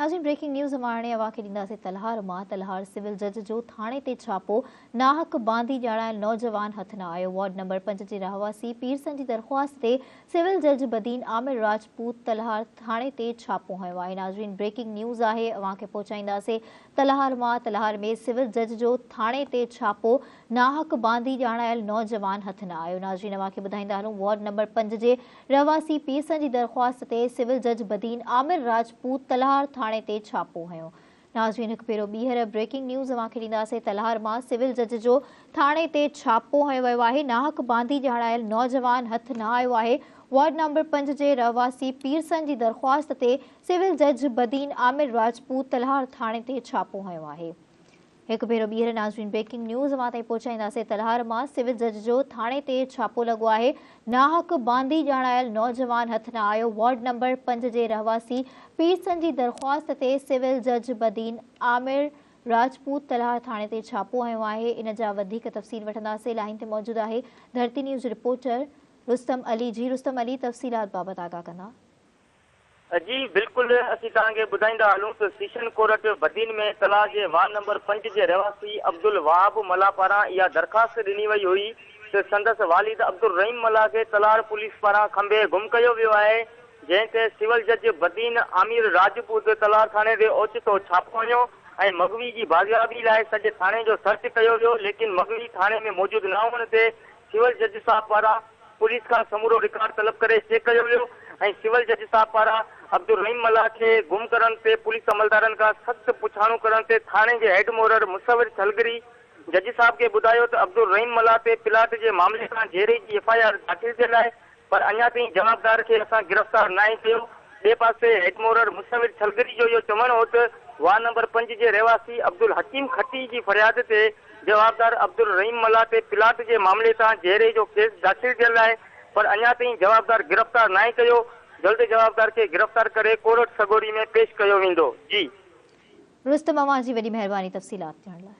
नाज़रीन breaking news हाणे अवांखे ॾींदासीं तलहार मां। तलहार सिविल जज जो थाणे ते छापो। नाहक बांदी ॼाणायल नौजवान हथ न आयो। वार्ड नंबर 5 जे रहवासी पीरसन जी दरख़्वास्त ते सिविल जज बदीन आमिर राजपूत तलहार थाणे ते छापो हयो आहे। नाज़रीन ब्रेकिंग न्यूज़ आहे, अवांखे पहुचाईंदासीं तलहार मां। तलहार में सिविल जज जो थाणे ते छापो। नाहक बांदी ॼाणायल नौजवान हथ न आयो। नाज़रीन अवांखे ॿुधाईंदा हलूं, वार्ड नंबर 5 जे रहवासी पीरसन जी दरख़्वास्त ते सिविल जज बदीन आमिर राजपूत तलहार थाणे ते छापो हयो। नाज़रीन हिकु भेरो ॿीहर ब्रेकिंग न्यूज़ अवांखे ॾींदासीं तलहार मां। सिविल जज जो थाणे ते छापो हयो वियो आहे। नाहक बांदी ॼाणायल नौजवान हथ न आयो आहे। वार्ड नंबर 5 जे रहवासी पीरसन जी दरख़्वास्त ते सिविल जज बदीन आमिर राजपूत तलहार थाणे ते छापो हयो आहे। हिकु भेरो ॿीहर नाज़रीन ब्रेकिंग न्यूज़ अवां ताईं पहुचाईंदासीं तलहार मां। सिविल जज जो थाणे ते छापो लॻो आहे। नाहक बांदी ॼाणायल नौजवान हथ न आयो। वार्ड नंबर 5 जे रहवासी पीरसन जी दरख़्वास्त ते सिविल जज बदीन आमिर राजपूत तलहार थाणे ते छापो हयो आहे। इन जा वधीक तफ़सील वठंदासीं। लाइन ते मौजूदु आहे धरती न्यूज़ रिपोर्टर रुस्तम अली जी। रुस्तम अली, तफ़सीलात बाबति आगाह कंदा। जी बिल्कुल, असीं तव्हांखे ॿुधाईंदा हलूं त सेशन कोर्ट बदीन में तलाह जे वार्ड नंबर 5 जे रहवासी अब्दुल वहाब मला पारां इहा दरख़्वास्त ॾिनी वई हुई त संदसि वालिद अब्दुल रहीम मला खे तलहार पुलिस पारां खंभे गुम कयो वियो आहे, जंहिं ते सिविल जज बदीन आमिर राजपूत तलहार थाणे ते ओचितो छापो हयो ऐं मगवी जी बाज़ियाबी लाइ सॼे थाणे जो सर्च कयो वियो। लेकिन मगवी थाणे में मौजूदु न हुअण ते सिविल जज साहब पारां पुलिस खां समूरो रिकॉर्ड तलब करे चेक कयो वियो ऐं सिविल जज साहब पारां अब्दुल रहीम मला के गुम करण ते पुलिस अमलदारन का सख्त पुछाणू करण ते थाने के हेड मोहर मुसविर छलगरी जज साहब के बुधायो तो अब्दुल रहीम मला ते प्लाट के मामले का जेरे की FIR दाखिल थियल है, पर अञा ताईं जवाबदार के असां गिरफ्तार न कयो। बे पासे हेड मोहर मुसविर छलगरी जो इहो चवण हो त वार्ड नंबर 5 के रहवासी अब्दुल हकीम खट्टी की फरियाद ते जवाबदार अब्दुल रहीम मला ते प्लाट के मामले का जेरे जो केस दाखिल थियल है, पर अञा ताईं जवाबदार गिरफ्तार न कयो। जल्द जवाबदार के गिरफ्तार करे कोर्ट सगोरी में पेश कयो वेंदो। जी रुस्तम, अवां जी वॾी महिरबानी तफ़सीलात ॾियण लाइ।